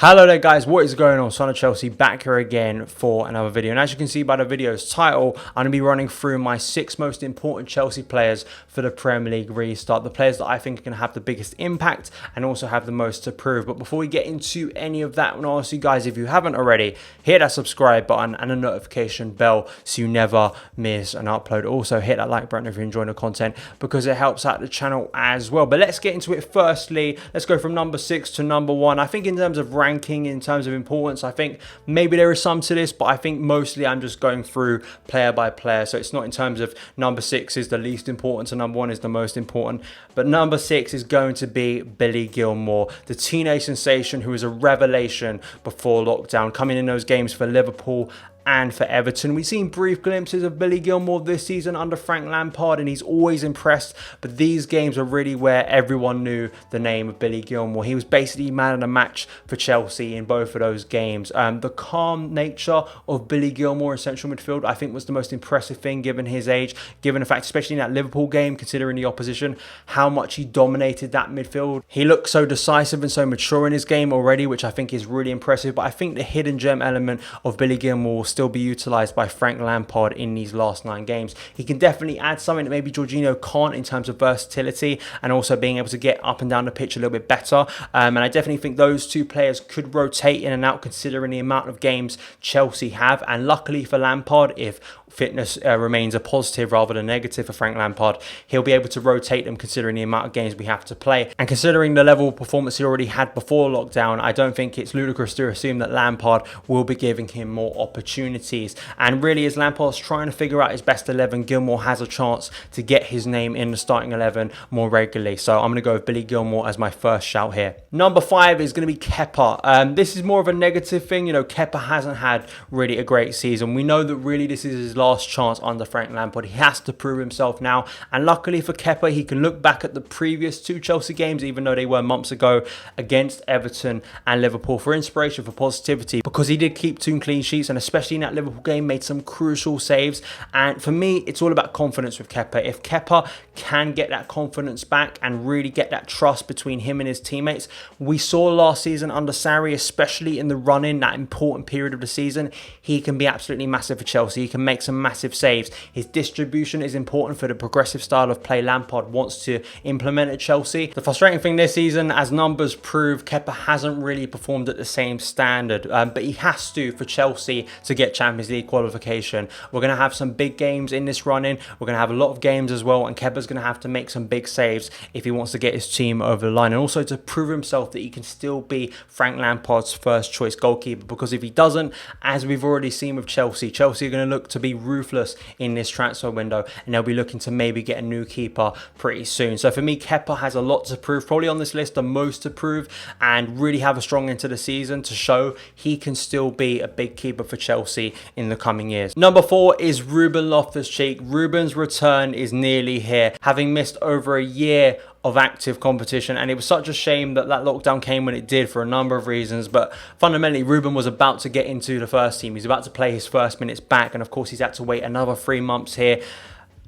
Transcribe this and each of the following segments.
Hello there guys, what is going on? Son of Chelsea back here again for another video. And as you can see by the video's title, I'm going to be running through my 6 most important Chelsea players for the Premier League restart. The players that I think are going to have the biggest impact and also have the most to prove. But before we get into any of that, I want to ask you guys, if you haven't already, hit that subscribe button and a notification bell so you never miss an upload. Also hit that like button if you're enjoying the content because it helps out the channel as well. But let's get into it firstly. Let's go from number 6 to number 1. I think in terms of ranking, in terms of importance, I think maybe there is some to this, but I think mostly I'm just going through player by player. So it's not in terms of number 6 is the least important and number 1 is the most important. But number 6 is going to be Billy Gilmour, the teenage sensation who was a revelation before lockdown, coming in those games for Liverpool and for Everton. We've seen brief glimpses of Billy Gilmour this season under Frank Lampard and he's always impressed, but these games are really where everyone knew the name of Billy Gilmour. He was basically man of the match for Chelsea in both of those games. The calm nature of Billy Gilmour in central midfield I think was the most impressive thing given his age, given the fact, especially in that Liverpool game, considering the opposition, how much he dominated that midfield. He looked so decisive and so mature in his game already, which I think is really impressive, but I think the hidden gem element of Billy Gilmour will still be utilised by Frank Lampard in these last 9 games. He can definitely add something that maybe Jorginho can't in terms of versatility and also being able to get up and down the pitch a little bit better. And I definitely think those 2 players could rotate in and out considering the amount of games Chelsea have. And luckily for Lampard, if fitness remains a positive rather than negative for Frank Lampard, he'll be able to rotate them considering the amount of games we have to play. And considering the level of performance he already had before lockdown, I don't think it's ludicrous to assume that Lampard will be giving him more opportunities. And really, as Lampard's trying to figure out his best 11, Gilmour has a chance to get his name in the starting 11 more regularly. So I'm going to go with Billy Gilmour as my first shout here. Number 5 is going to be Kepa. This is more of a negative thing. You know, Kepa hasn't had really a great season. We know that really this is his last chance under Frank Lampard. He has to prove himself now, and luckily for Kepa, he can look back at the previous 2 Chelsea games, even though they were months ago, against Everton and Liverpool for inspiration, for positivity, because he did keep 2 clean sheets and especially in that Liverpool game made some crucial saves. And for me, it's all about confidence with Kepa. If Kepa can get that confidence back and really get that trust between him and his teammates, we saw last season under Sarri, especially in the run-in, that important period of the season, he can be absolutely massive for Chelsea. He can make some massive saves. His distribution is important for the progressive style of play Lampard wants to implement at Chelsea. The frustrating thing this season, as numbers prove, Kepa hasn't really performed at the same standard, but he has to for Chelsea to get Champions League qualification. We're going to have some big games in this run-in. We're going to have a lot of games as well, and Kepa's going to have to make some big saves if he wants to get his team over the line, and also to prove himself that he can still be Frank Lampard's first choice goalkeeper, because if he doesn't, as we've already seen with Chelsea are going to look to be ruthless in this transfer window, and they'll be looking to maybe get a new keeper pretty soon. So for me, Kepa has a lot to prove, probably on this list the most to prove, and really have a strong end to the season to show he can still be a big keeper for Chelsea in the coming years. Number 4 is Ruben Loftus-Cheek. Ruben's return is nearly here, having missed over a year of active competition, and it was such a shame that lockdown came when it did for a number of reasons. But fundamentally, Ruben was about to get into the first team. He's about to play his first minutes back, and of course he's had to wait another 3 months here.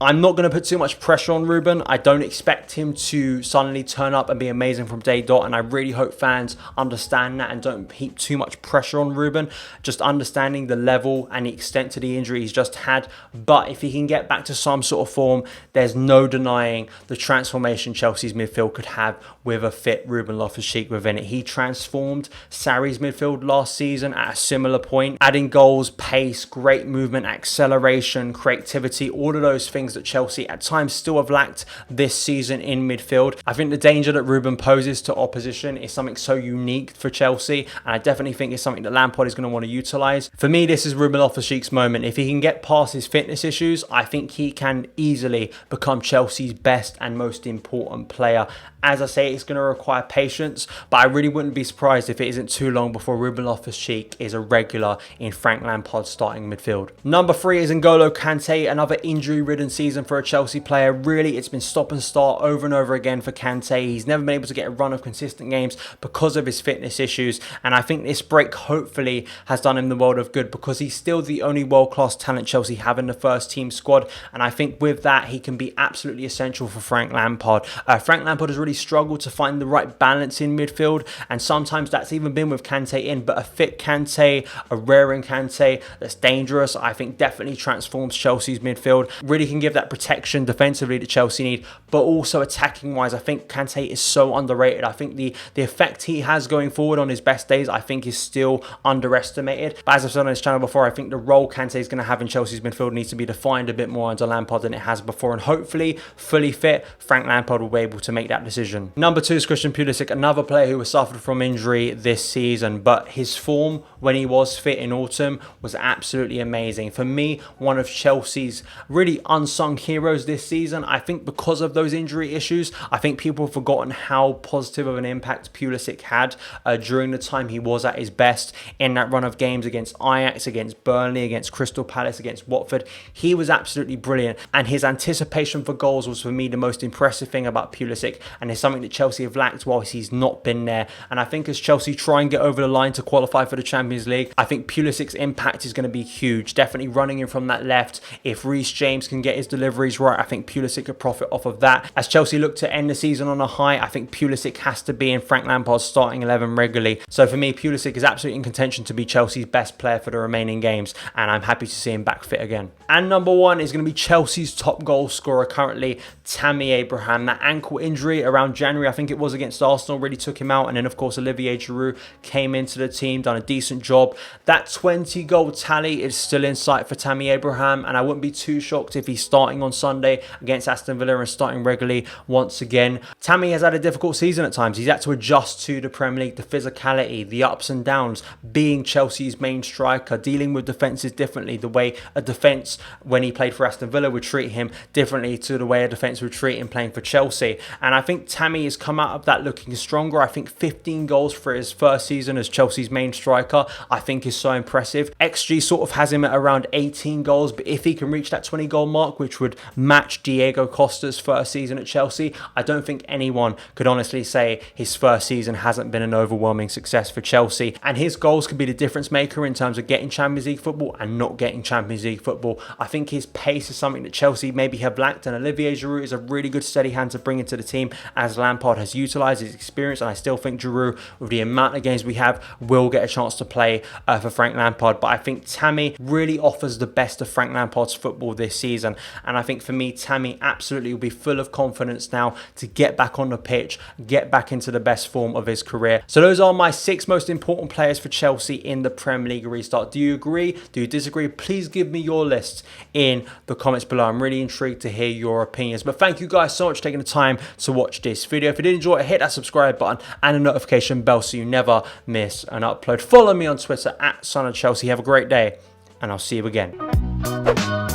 I'm not going to put too much pressure on Ruben. I don't expect him to suddenly turn up and be amazing from day dot, and I really hope fans understand that and don't heap too much pressure on Ruben, just understanding the level and the extent to the injury he's just had. But if he can get back to some sort of form, there's no denying the transformation Chelsea's midfield could have with a fit Ruben Loftus-Cheek within it. He transformed Sarri's midfield last season at a similar point, adding goals, pace, great movement, acceleration, creativity, all of those things that Chelsea at times still have lacked this season in midfield. I think the danger that Ruben poses to opposition is something so unique for Chelsea, and I definitely think it's something that Lampard is going to want to utilise. For me, this is Ruben Loftus-Cheek's moment. If he can get past his fitness issues, I think he can easily become Chelsea's best and most important player. As I say, it's going to require patience, but I really wouldn't be surprised if it isn't too long before Ruben Loftus-Cheek is a regular in Frank Lampard's starting midfield. Number 3 is N'Golo Kante, another injury-ridden season for a Chelsea player. Really, it's been stop and start over and over again for Kante. He's never been able to get a run of consistent games because of his fitness issues, and I think this break hopefully has done him the world of good, because he's still the only world-class talent Chelsea have in the first team squad, and I think with that he can be absolutely essential for Frank Lampard. Frank Lampard has really struggled to find the right balance in midfield, and sometimes that's even been with Kante in, but a fit Kante, a raring Kante that's dangerous, I think definitely transforms Chelsea's midfield. Really can give that protection defensively that Chelsea need, but also attacking wise, I think Kante is so underrated. I think the effect he has going forward on his best days, I think, is still underestimated. But as I've said on this channel before, I think the role Kante is going to have in Chelsea's midfield needs to be defined a bit more under Lampard than it has before, and hopefully fully fit Frank Lampard will be able to make that decision. Number 2 is Christian Pulisic, another player who has suffered from injury this season, but his form when he was fit in autumn was absolutely amazing. For me, one of Chelsea's really unsung heroes this season. I think because of those injury issues, I think people have forgotten how positive of an impact Pulisic had during the time he was at his best in that run of games against Ajax, against Burnley, against Crystal Palace, against Watford. He was absolutely brilliant, and his anticipation for goals was for me the most impressive thing about Pulisic, and it's something that Chelsea have lacked whilst he's not been there. And I think as Chelsea try and get over the line to qualify for the Champions League, I think Pulisic's impact is going to be huge. Definitely running in from that left. If Reece James can get his deliveries right, I think Pulisic could profit off of that. As Chelsea look to end the season on a high, I think Pulisic has to be in Frank Lampard's starting 11 regularly. So for me, Pulisic is absolutely in contention to be Chelsea's best player for the remaining games, and I'm happy to see him back fit again. And number 1 is going to be Chelsea's top goal scorer currently, Tammy Abraham. That ankle injury around January, I think it was, against Arsenal, really took him out, and then of course Olivier Giroud came into the team, done a decent job. That 20 goal tally is still in sight for Tammy Abraham, and I wouldn't be too shocked if he's starting on Sunday against Aston Villa and starting regularly once again. Tammy has had a difficult season at times. He's had to adjust to the Premier League, the physicality, the ups and downs, being Chelsea's main striker, dealing with defences differently, the way a defence when he played for Aston Villa would treat him differently to the way a defence would treat him playing for Chelsea. And I think Tammy has come out of that looking stronger. I think 15 goals for his first season as Chelsea's main striker, I think is so impressive. XG sort of has him at around 18 goals, but if he can reach that 20 goal mark, which would match Diego Costa's first season at Chelsea, I don't think anyone could honestly say his first season hasn't been an overwhelming success for Chelsea. And his goals could be the difference maker in terms of getting Champions League football and not getting Champions League football. I think his pace is something that Chelsea maybe have lacked, and Olivier Giroud is a really good steady hand to bring into the team as Lampard has utilised his experience, and I still think Giroud, with the amount of games we have, will get a chance to play for Frank Lampard. But I think Tammy really offers the best of Frank Lampard's football this season, and I think for me, Tammy absolutely will be full of confidence now to get back on the pitch, get back into the best form of his career. So those are my 6 most important players for Chelsea in the Premier League restart. Do you agree? Do you disagree? Please give me your list in the comments below. I'm really intrigued to hear your opinions. But thank you guys so much for taking the time to watch this video. If you did enjoy it, hit that subscribe button and the notification bell so you never miss an upload. Follow me on Twitter at Son of Chelsea. Have a great day, and I'll see you again.